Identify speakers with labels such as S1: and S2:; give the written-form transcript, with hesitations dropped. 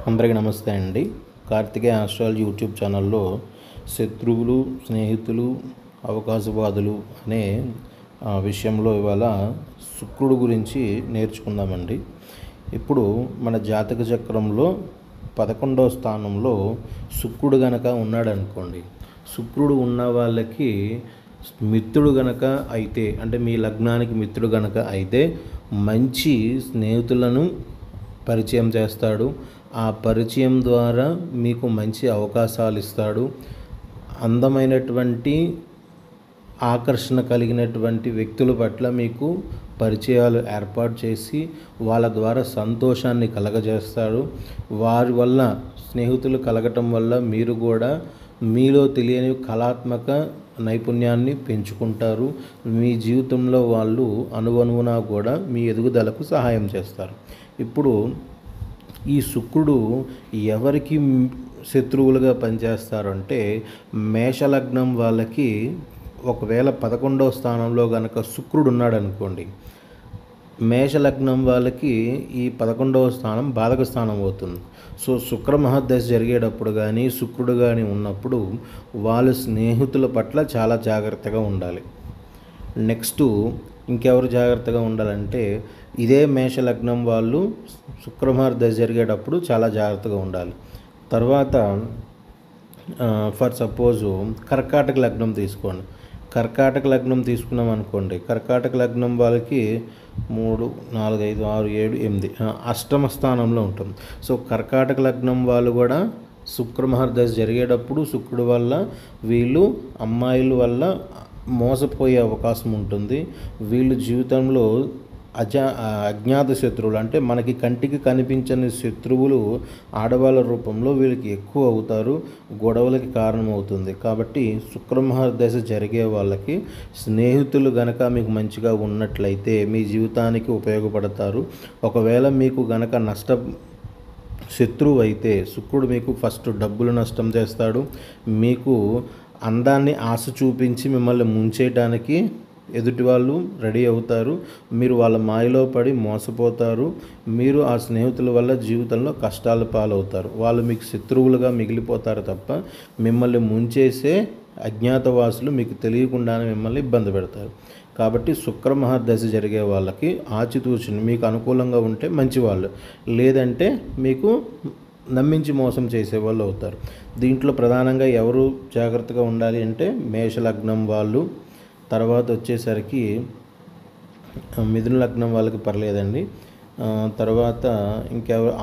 S1: అందరికీ నమస్తే అండి. కార్తికేయ ఆస్ట్రాలజీ యూట్యూబ్ ఛానల్లో శత్రువులు, స్నేహితులు, అవకాశవాదులు అనే విషయంలో ఇవాళ శుక్రుడు గురించి నేర్చుకుందామండి. ఇప్పుడు మన జాతక చక్రంలో 11వ స్థానంలో శుక్రుడు గనక ఉన్నాడనుకోండి, శుక్రుడు ఉన్న వాళ్ళకి మిత్రుడు గనక అయితే, అంటే మీ లగ్నానికి మిత్రుడు గనక అయితే మంచి స్నేహితులను పరిచయం చేస్తాడు. ఆ పరిచయం ద్వారా మీకు మంచి అవకాశాలు ఇస్తాడు. అందమైనటువంటి ఆకర్షణ కలిగినటువంటి వ్యక్తుల పట్ల మీకు పరిచయాలు ఏర్పాటు చేసి వాళ్ళ ద్వారా సంతోషాన్ని కలగజేస్తాడు. వారి వల్ల స్నేహితులు కలగటం వల్ల మీరు కూడా మీలో తెలియని కళాత్మక నైపుణ్యాన్ని పెంచుకుంటారు. మీ జీవితంలో వాళ్ళు అణువణువునా కూడా మీ ఎదుగుదలకు సహాయం చేస్తారు. ఇప్పుడు ఈ శుక్రుడు ఎవరికి శత్రువులుగా పనిచేస్తారు అంటే, మేషలగ్నం వాళ్ళకి ఒకవేళ 11వ స్థానంలో కనుక శుక్రుడు ఉన్నాడు అనుకోండి, మేషలగ్నం వాళ్ళకి ఈ 11వ స్థానం బాధక స్థానం అవుతుంది. సో శుక్ర మహర్దశ జరిగేటప్పుడు కానీ శుక్రుడు కానీ ఉన్నప్పుడు వాళ్ళ స్నేహితుల పట్ల చాలా జాగ్రత్తగా ఉండాలి. నెక్స్ట్ ఇంకెవరు జాగ్రత్తగా ఉండాలంటే, ఇదే మేషలగ్నం వాళ్ళు శుక్రమహర్దశ జరిగేటప్పుడు చాలా జాగ్రత్తగా ఉండాలి. తర్వాత ఫర్ సపోజు కర్కాటక లగ్నం తీసుకోండి. కర్కాటక లగ్నం తీసుకున్నాం అనుకోండి, కర్కాటక లగ్నం వాళ్ళకి 3, 4, 5, 6, 7, 8 అష్టమ స్థానంలో ఉంటుంది. సో కర్కాటక లగ్నం వాళ్ళు కూడా శుక్రమహర్దశ జరిగేటప్పుడు శుక్రుడు వల్ల వీళ్ళు అమ్మాయిల వల్ల మోసపోయే అవకాశం ఉంటుంది. వీళ్ళు జీవితంలో అజ్ఞాత శత్రువులు, అంటే మనకి కంటికి కనిపించని శత్రువులు ఆడవాళ్ళ రూపంలో వీళ్ళకి ఎక్కువ అవుతారు, గొడవలకి కారణమవుతుంది. కాబట్టి శుక్రమహర్దశ జరిగే వాళ్ళకి స్నేహితులు గనక మీకు మంచిగా ఉన్నట్లయితే మీ జీవితానికి ఉపయోగపడతారు. ఒకవేళ మీకు గనక శత్రువు అయితే శుక్రుడు మీకు ఫస్ట్ డబ్బులు నష్టం చేస్తాడు. మీకు అందాన్ని ఆశ చూపించి మిమ్మల్ని ముంచేయడానికి ఎదుటి వాళ్ళు రెడీ అవుతారు. మీరు వాళ్ళ మాయలో పడి మోసపోతారు. మీరు ఆ స్నేహితుల వల్ల జీవితంలో కష్టాల పాలవుతారు. వాళ్ళు మీకు శత్రువులుగా మిగిలిపోతారు తప్ప మిమ్మల్ని ముంచేసే అజ్ఞాతవాసులు మీకు తెలియకుండానే మిమ్మల్ని ఇబ్బంది పెడతారు. కాబట్టి శుక్రమహర్దశ జరిగే వాళ్ళకి ఆచితూచిని మీకు అనుకూలంగా ఉంటే మంచివాళ్ళు, లేదంటే మీకు నమ్మించి మోసం చేసేవాళ్ళు అవుతారు. దీంట్లో ప్రధానంగా ఎవరు జాగ్రత్తగా ఉండాలి అంటే మేషలగ్నం వాళ్ళు, తర్వాత వచ్చేసరికి మిథున లగ్నం వాళ్ళకి పర్లేదండి. తర్వాత ఇంకెవరు